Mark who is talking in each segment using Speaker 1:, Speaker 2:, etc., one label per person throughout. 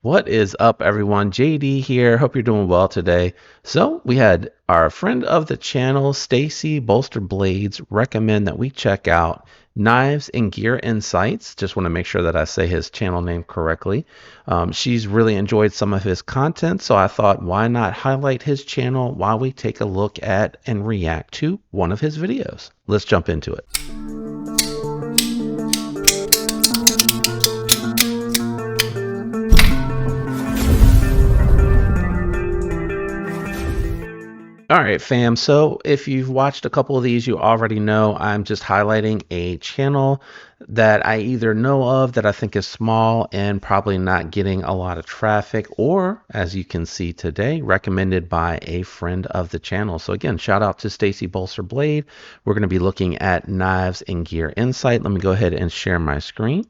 Speaker 1: What is up, everyone? JD here. Hope you're doing well today. So, we had our friend of the channel, Stacy Bolster Blades, recommend that we check out Knives and Gear Insights. Just want to make sure that I say his channel name correctly. She's really enjoyed some of his content, so I thought, why not highlight his channel while we take a look at and react to one of his videos? Let's jump into it. All right, fam. So if you've watched a couple of these, you already know I'm just highlighting a channel that I either know of that I think is small and probably not getting a lot of traffic, or as you can see today, recommended by a friend of the channel. So again, shout out to Stacy Bolster Blade. We're going to be looking at Knives and Gear Insight. Let me go ahead and share my screen.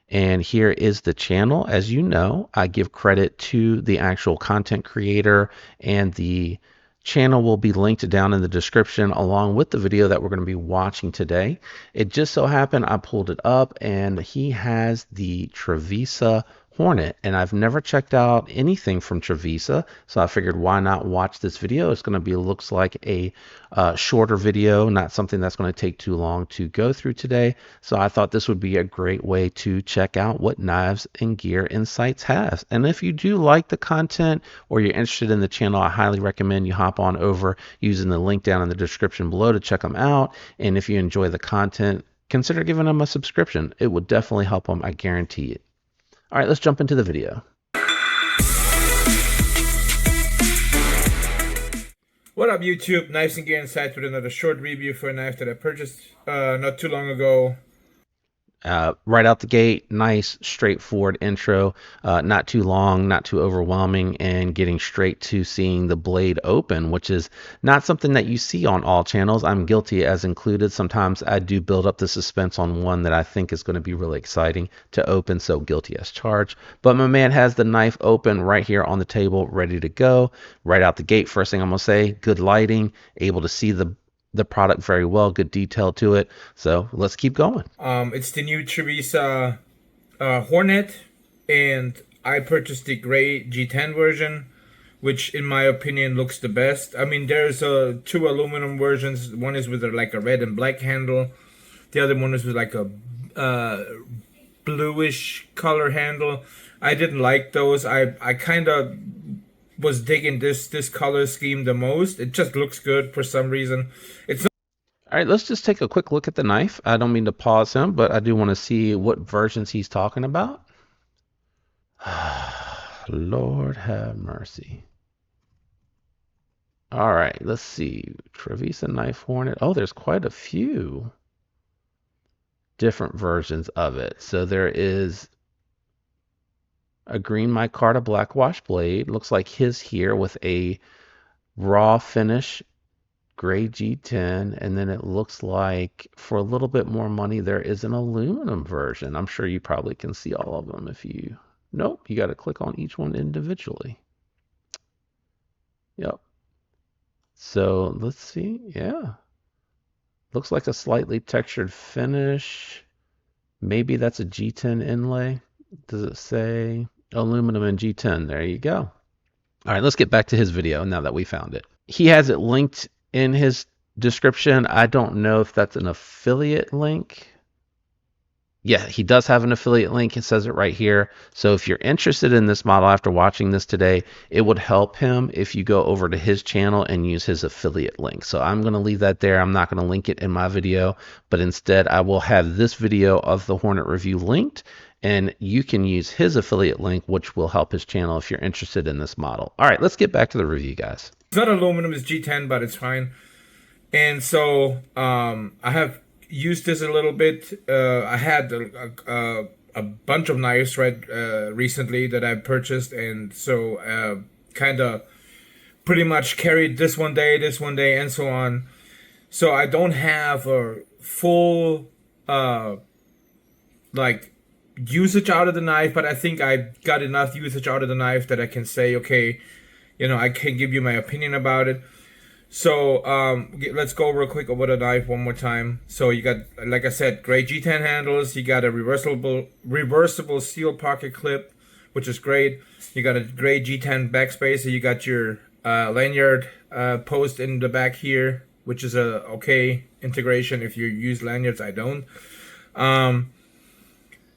Speaker 1: And here is the channel. As you know, I give credit to the actual content creator, and the channel will be linked down in the description along with the video that we're going to be watching today. It just so happened I pulled it up and he has the Trivisa Hornet, and I've never checked out anything from Trivisa, so I figured why not watch this video. It's going to be, looks like a shorter video, not something that's going to take too long to go through today. So I thought this would be a great way to check out what Knives and Gear Insights has. And if you do like the content or you're interested in the channel, I highly recommend you hop on over using the link down in the description below to check them out. And if you enjoy the content, consider giving them a subscription. It would definitely help them, I guarantee it. All right, let's jump into the video.
Speaker 2: What up, YouTube? Knives and Gear Insight with another short review for a knife that I purchased not too long ago.
Speaker 1: Right out the gate, nice, straightforward intro, not too long, not too overwhelming, and getting straight to seeing the blade open, which is not something that you see on all channels. I'm guilty as included. Sometimes I do build up the suspense on one that I think is going to be really exciting to open, so guilty as charged. But my man has the knife open right here on the table, ready to go. Right out the gate, first thing I'm going to say, good lighting, able to see the product very well, good detail to it. So let's keep going.
Speaker 2: It's the new Trivisa Hornet, and I purchased the gray G10 version, which in my opinion looks the best. I mean, there's two aluminum versions. One is with like a red and black handle. The other one is with like a bluish color handle. I didn't like those. I kind of was digging this color scheme the most. It just looks good for some reason. It's not.
Speaker 1: All right, let's just take a quick look at the knife. I don't mean to pause him, but I do want to see what versions he's talking about. Lord have mercy. All right, let's see. Trivisa Knife Hornet. Oh, there's quite a few different versions of it. So there is a green micarta black wash blade. Looks like his here with a raw finish gray G10, and then it looks like for a little bit more money there is an aluminum version. I'm sure you probably can see all of them if you... Nope, you got to click on each one individually. Yep. So let's see. Yeah. Looks like a slightly textured finish. Maybe that's a G10 inlay. Does it say aluminum and G10? There you go. All right, let's get back to his video now that we found it. He has it linked in his description. I don't know if that's an affiliate link. Yeah, he does have an affiliate link. It says it right here. So if you're interested in this model after watching this today, it would help him if you go over to his channel and use his affiliate link. So I'm going to leave that there. I'm not going to link it in my video, but instead I will have this video of the Hornet review linked, and you can use his affiliate link, which will help his channel if you're interested in this model. All right, let's get back to the review, guys.
Speaker 2: It's not aluminum, it's G10, but it's fine. And so I have used this a little bit. I had a bunch of knives recently that I purchased, and so kind of pretty much carried this one day, and so on. So I don't have a full like usage out of the knife, but I think I got enough usage out of the knife that I can say, okay, you know, I can give you my opinion about it. So let's go real quick over the knife one more time. So you got, like I said, gray G10 handles. You got a reversible steel pocket clip which is great. You got a great G10 backspacer. You got your lanyard post in the back here, which is a okay integration if you use lanyards. I don't. Um,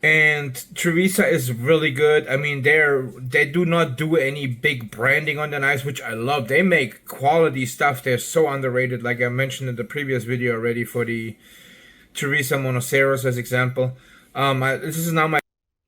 Speaker 2: and Trivisa is really good. I mean, they do not do any big branding on the knives, which I love. They make quality stuff. They're so underrated. Like I mentioned in the previous video already for the Trivisa Monoceros as example. This is now my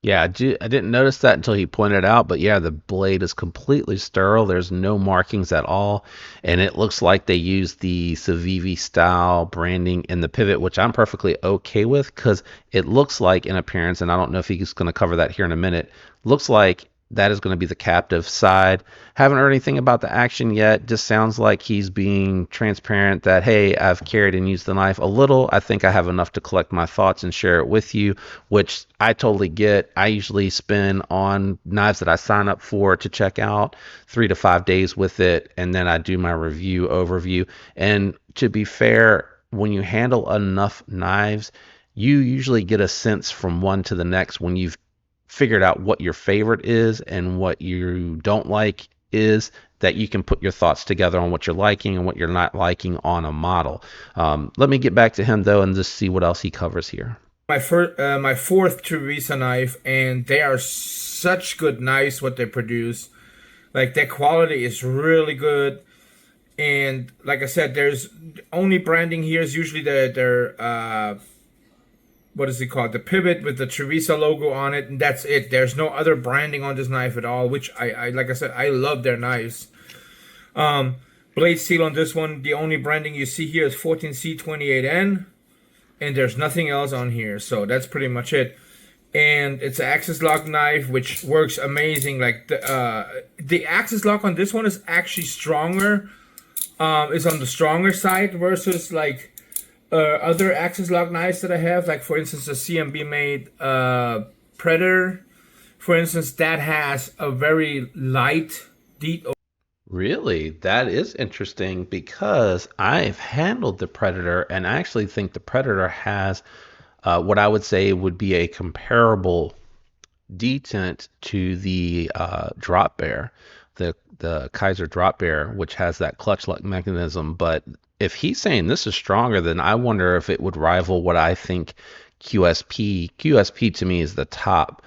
Speaker 1: Yeah, I didn't notice that until he pointed it out, but yeah, the blade is completely sterile. There's no markings at all, and it looks like they use the Civivi style branding in the pivot, which I'm perfectly okay with because it looks like in appearance, and I don't know if he's going to cover that here in a minute, looks like that is going to be the captive side. Haven't heard anything about the action yet. Just sounds like he's being transparent that, hey, I've carried and used the knife a little. I think I have enough to collect my thoughts and share it with you, which I totally get. I usually spend on knives that I sign up for to check out 3 to 5 days with it, and then I do my review overview. And to be fair, when you handle enough knives, you usually get a sense from one to the next when you've figured out what your favorite is and what you don't like is, that you can put your thoughts together on what you're liking and what you're not liking on a model. Let me get back to him though and just see what else he covers here.
Speaker 2: my fourth Trivisa knife, and they are such good knives what they produce. Like their quality is really good, and like I said, there's only branding here is usually their what is it called? The pivot with the Trivisa logo on it, and that's it. There's no other branding on this knife at all, which I like I said, I love their knives. Um, Blade seal on this one, the only branding you see here is 14C28N, and there's nothing else on here, so that's pretty much it. And it's an axis lock knife, which works amazing. Like the axis lock on this one is actually stronger. Is on the stronger side versus like other axis lock knives that I have, like for instance the CMB made Predator, for instance, that has a very light deep.
Speaker 1: Really? That is interesting because I've handled the Predator and I actually think the Predator has what I would say would be a comparable detent to the drop bear, the Kaiser drop bear, which has that clutch lock mechanism. But if he's saying this is stronger, then I wonder if it would rival what I think QSP. QSP to me is the top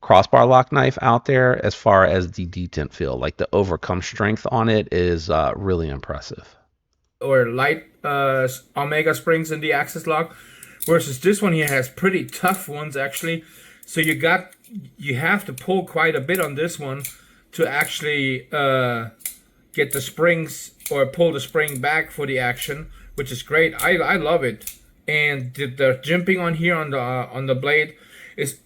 Speaker 1: crossbar lock knife out there as far as the detent feel. Like the overcome strength on it is really impressive.
Speaker 2: Or light omega springs in the axis lock, versus this one here has pretty tough ones actually. So you have to pull quite a bit on this one to actually get the springs or pull the spring back for the action, which is great. I love it. And the jimping on here on the blade is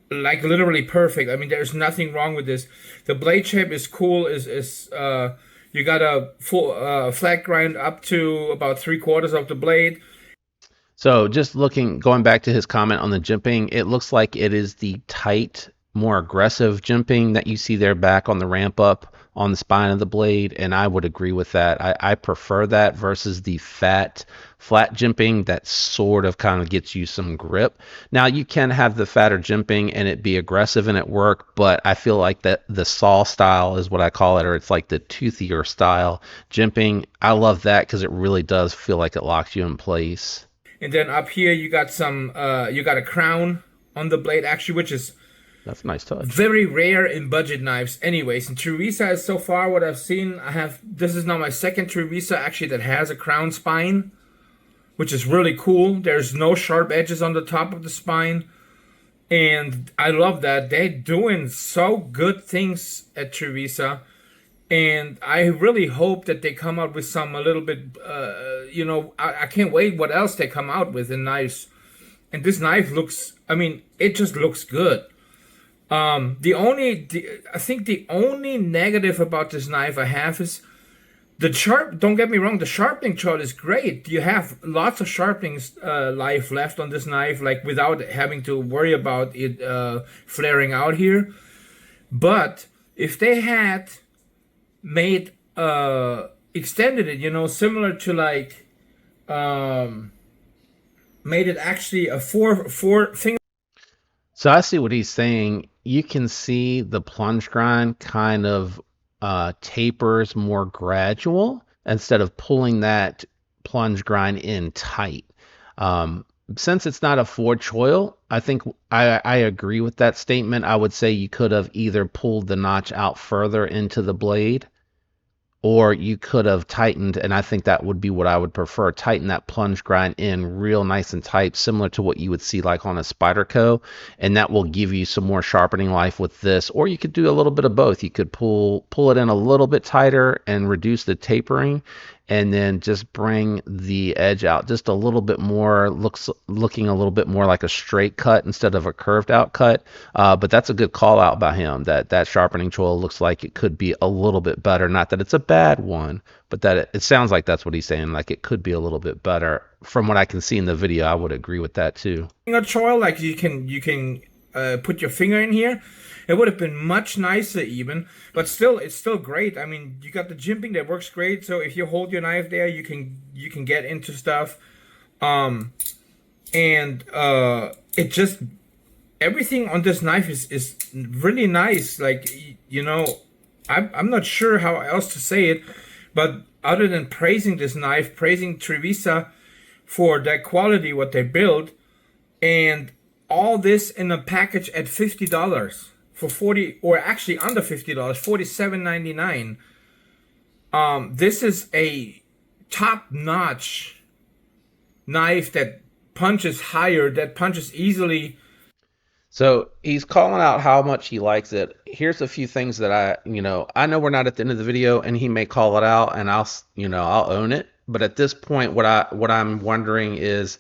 Speaker 2: like literally perfect. I mean, there's nothing wrong with this. The blade shape is cool. Is you got a full flat grind up to about 3/4 of the blade.
Speaker 1: So just going back to his comment on the jimping, it looks like it is the tight, more aggressive jimping that you see there back on the ramp up on the spine of the blade, and I would agree with that. I prefer that versus the fat, flat jimping that sort of kind of gets you some grip. Now you can have the fatter jimping and it be aggressive and it work, but I feel like that the saw style is what I call it, or it's like the toothier style jimping. I love that because it really does feel like it locks you in place.
Speaker 2: And then up here you got you got a crown on the blade actually, which is
Speaker 1: That's a nice touch.
Speaker 2: very rare in budget knives. Anyways, and Trivisa is so far what I've seen. This is now my second Trivisa actually that has a crown spine, which is really cool. There's no sharp edges on the top of the spine, and I love that. They're doing so good things at Trivisa. And I really hope that they come out with some a little bit, I can't wait what else they come out with in knives. And this knife looks, I mean, it just looks good. I think the only negative about this knife I have is the sharp. Don't get me wrong, the sharpening chart is great. You have lots of sharpening life left on this knife, like without having to worry about it flaring out here. But if they had made extended it, similar to like made it actually a four finger.
Speaker 1: So I see what he's saying. You can see the plunge grind kind of tapers more gradual instead of pulling that plunge grind in tight. Um, since it's not a forged choil, I think I agree with that statement. I would say you could have either pulled the notch out further into the blade, or you could have tightened, and I think that would be what I would prefer. Tighten that plunge grind in real nice and tight, similar to what you would see like on a Spyderco, and that will give you some more sharpening life with this. Or you could do a little bit of both. You could pull it in a little bit tighter and reduce the tapering, and then just bring the edge out just a little bit more, looking a little bit more like a straight cut instead of a curved out cut. But that's a good call out by him. That sharpening tool looks like it could be a little bit better. Not that it's a bad one, but that it sounds like that's what he's saying. Like it could be a little bit better. From what I can see in the video, I would agree with that too.
Speaker 2: Finger choil, like you can put your finger in here. It would have been much nicer even, but still, it's still great. I mean, you got the jimping that works great. So if you hold your knife there, you can get into stuff, um, and it just everything on this knife is really nice. Like you know, I'm not sure how else to say it, but other than praising this knife, praising Trivisa for that quality what they build, and all this in a package at $50 for 40, or actually under $50, 47.99. This is a top-notch knife that punches higher, that punches easily.
Speaker 1: So he's calling out how much he likes it. Here's a few things that I know we're not at the end of the video, and he may call it out, and I'll own it. But at this point, what I'm wondering is,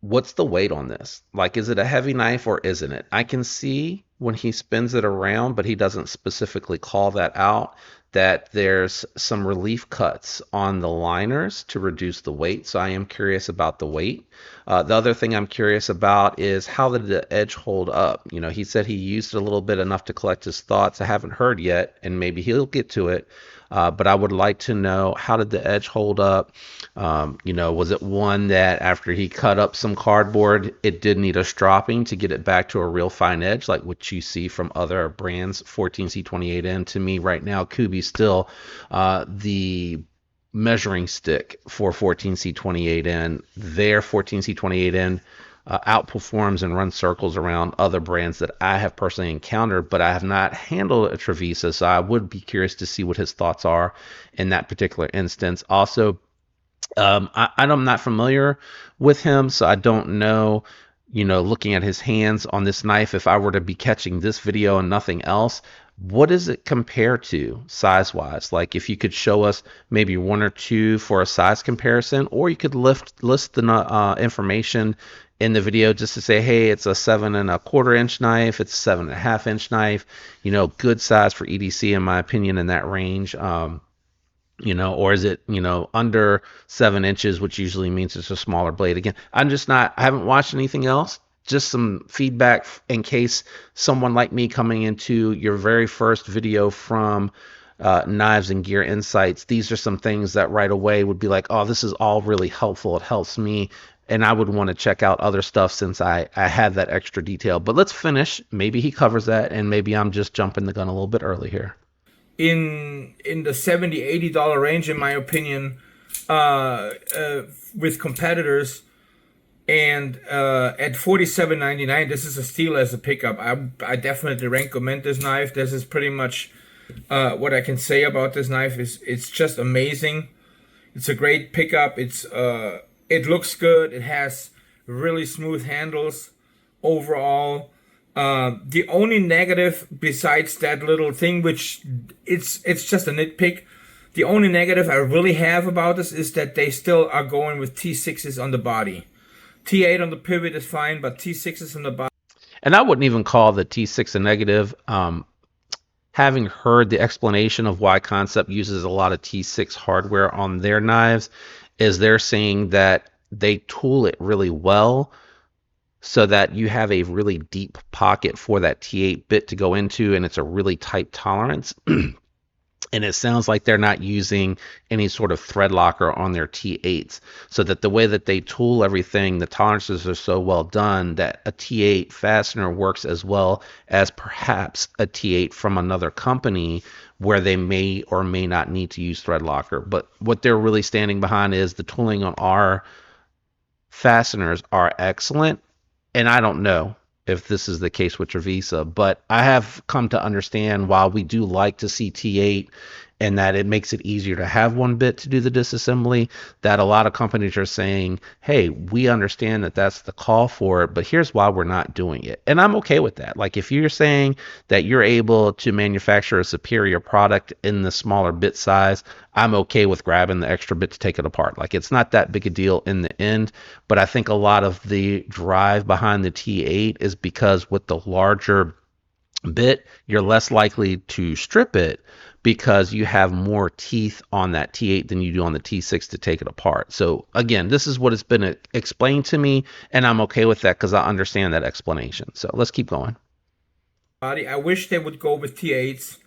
Speaker 1: what's the weight on this? Like, is it a heavy knife or isn't it? I can see when he spins it around, but he doesn't specifically call that out, that there's some relief cuts on the liners to reduce the weight. So I am curious about the weight. The other thing I'm curious about is, how did the edge hold up? He said he used it a little bit, enough to collect his thoughts. I haven't heard yet, and maybe he'll get to it. But I would like to know, how did the edge hold up? Was it one that after he cut up some cardboard, it did need a stropping to get it back to a real fine edge, like what you see from other brands? 14C28N, to me right now, Kubi's still the measuring stick for 14C28N. Their 14C28N outperforms and runs circles around other brands that I have personally encountered, but I have not handled a Trivisa, so I would be curious to see what his thoughts are in that particular instance. Also, I'm not familiar with him, so I don't know, looking at his hands on this knife, if I were to be catching this video and nothing else, what does it compare to size wise? Like, if you could show us maybe one or two for a size comparison, or you could list the information in the video just to say, hey, it's a 7.25 inch knife, it's a 7.5 inch knife, good size for EDC in my opinion, in that range. Or is it, under 7 inches, which usually means it's a smaller blade. Again, I haven't watched anything else. Just some feedback in case someone like me coming into your very first video from Knives and Gear Insights, these are some things that right away would be like, oh, this is all really helpful. It helps me. And I would want to check out other stuff since I have that extra detail. But let's finish. Maybe he covers that, and maybe I'm just jumping the gun a little bit early here.
Speaker 2: In the $70-$80 range, in my opinion, with competitors. And at $47.99, this is a steal as a pickup. I definitely recommend this knife. This is pretty much what I can say about this knife. It's just amazing. It's a great pickup. It looks good. It has really smooth handles overall. The only negative, besides that little thing, which it's just a nitpick, the only negative I really have about this is that they still are going with T6s on the body. T8 on the pivot is fine, but T6s on the body.
Speaker 1: And I wouldn't even call the T6 a negative. Having heard the explanation of why Concept uses a lot of T6 hardware on their knives, is they're saying that they tool it really well, so that you have a really deep pocket for that T8 bit to go into, and it's a really tight tolerance. And it sounds like they're not using any sort of thread locker on their T8s, so that the way that they tool everything, the tolerances are so well done that a T8 fastener works as well as perhaps a T8 from another company where they may or may not need to use thread locker. But what they're really standing behind is the tooling on our fasteners are excellent. And I don't know if this is the case with Trivisa, but I have come to understand, while we do like to see T8 and that it makes it easier to have one bit to do the disassembly, that a lot of companies are saying, hey, we understand that that's the call for it, but here's why we're not doing it. And I'm okay with that. Like, if you're saying that you're able to manufacture a superior product in the smaller bit size, I'm okay with grabbing the extra bit to take it apart. Like, it's not that big a deal in the end, but I think a lot of the drive behind the T8 is because with the larger bit, you're less likely to strip it because you have more teeth on that T8 than you do on the T6 to take it apart. So again, this is what has been explained to me, and I'm okay with that because I understand that explanation. So let's keep going.
Speaker 2: I wish they would go with T8s.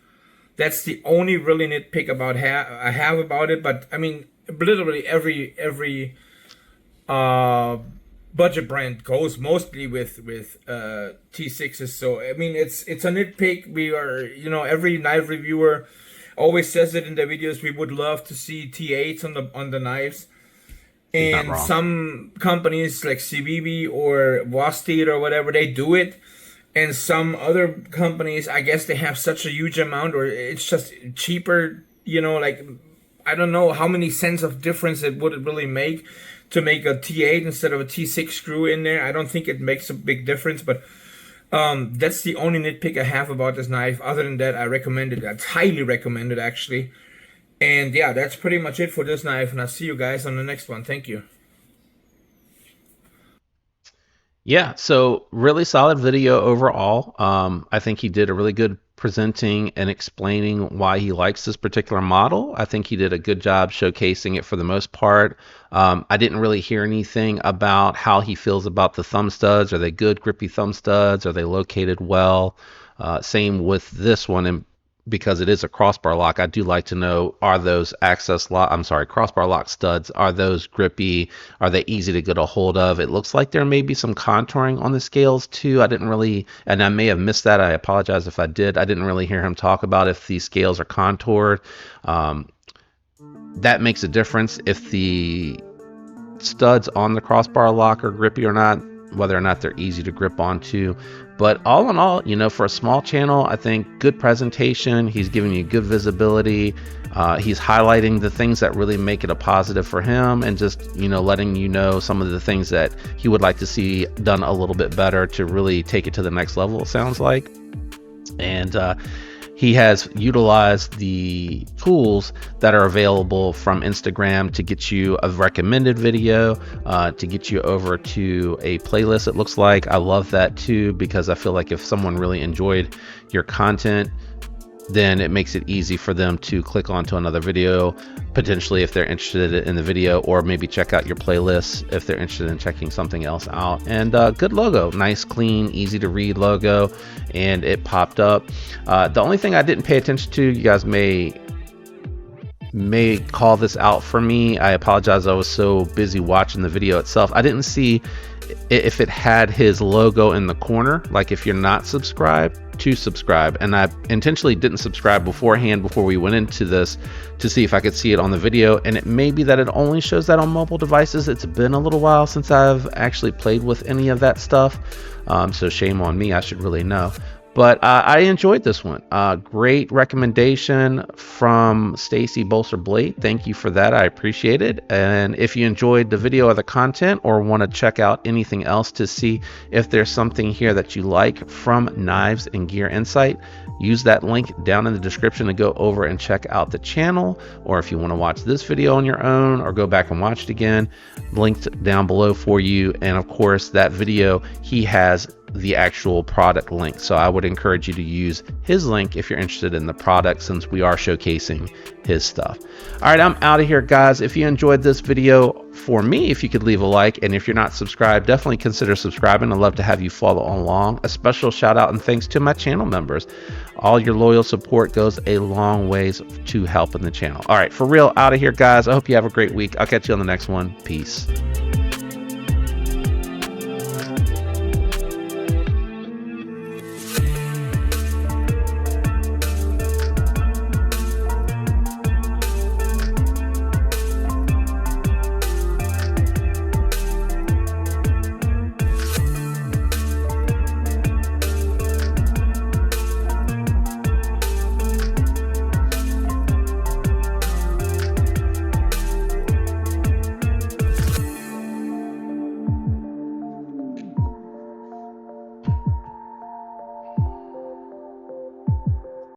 Speaker 2: That's the only really nitpick about I have about it. But I mean, literally every uh budget brand goes mostly with T6s. So I mean, it's a nitpick. We are, every knife reviewer always says it in their videos. We would love to see T8s on the knives.
Speaker 1: He's not
Speaker 2: And
Speaker 1: wrong.
Speaker 2: some companies like CBB or Wastid or whatever, they do it. And some other companies, I guess they have such a huge amount, or it's just cheaper, like, I don't know how many cents of difference it would really make to make a T8 instead of a T6 screw in there. I don't think it makes a big difference, but that's the only nitpick I have about this knife. Other than that, I recommend it. It's highly recommended, actually. And yeah, that's pretty much it for this knife, and I'll see you guys on the next one. Thank you.
Speaker 1: Yeah, so really solid video overall. I think he did a really good presenting and explaining why he likes this particular model. I think he did a good job showcasing it for the most part. I didn't really hear anything about how he feels about the thumb studs. Are they good, grippy thumb studs? Are they located well? Same with this one, and because it is a crossbar lock, I do like to know, are those crossbar lock studs, are those grippy? Are they easy to get a hold of? It looks like there may be some contouring on the scales too. I didn't really, and I may have missed that. I apologize if I did. I didn't really hear him talk about if these scales are contoured. Um, that makes a difference if the studs on the crossbar lock are grippy or not, whether or not they're easy to grip onto. But all in all, for a small channel, I think good presentation. He's giving you good visibility. He's highlighting the things that really make it a positive for him, and just, letting you know some of the things that he would like to see done a little bit better to really take it to the next level, it sounds like. And he has utilized the tools that are available from Instagram to get you a recommended video, to get you over to a playlist, it looks like. I love that too, because I feel like if someone really enjoyed your content, then it makes it easy for them to click onto another video, potentially if they're interested in the video, or maybe check out your playlist if they're interested in checking something else out. And good logo, nice, clean, easy to read logo, and it popped up. The only thing I didn't pay attention to, you guys may call this out for me. I apologize. I was so busy watching the video itself. I didn't see if it had his logo in the corner, like if you're not subscribed, to subscribe. And I intentionally didn't subscribe beforehand before we went into this to see if I could see it on the video. And it may be that it only shows that on mobile devices. It's been a little while since I've actually played with any of that stuff. So shame on me. I should really know. But I enjoyed this one. Great recommendation from Stacy Bolser Blade. Thank you for that. I appreciate it. And if you enjoyed the video or the content, or want to check out anything else to see if there's something here that you like from Knives and Gear Insight, use that link down in the description to go over and check out the channel. Or if you want to watch this video on your own or go back and watch it again, linked down below for you. And of course, that video, he has the actual product link. So I would encourage you to use his link if you're interested in the product, since we are showcasing his stuff. All right, I'm out of here, guys. If you enjoyed this video, for me, if you could leave a like, and if you're not subscribed, definitely consider subscribing. I'd love to have you follow along. A special shout out and thanks to my channel members. All your loyal support goes a long ways to helping the channel. All right, for real, out of here, guys. I hope you have a great week. I'll catch you on the next one. Peace.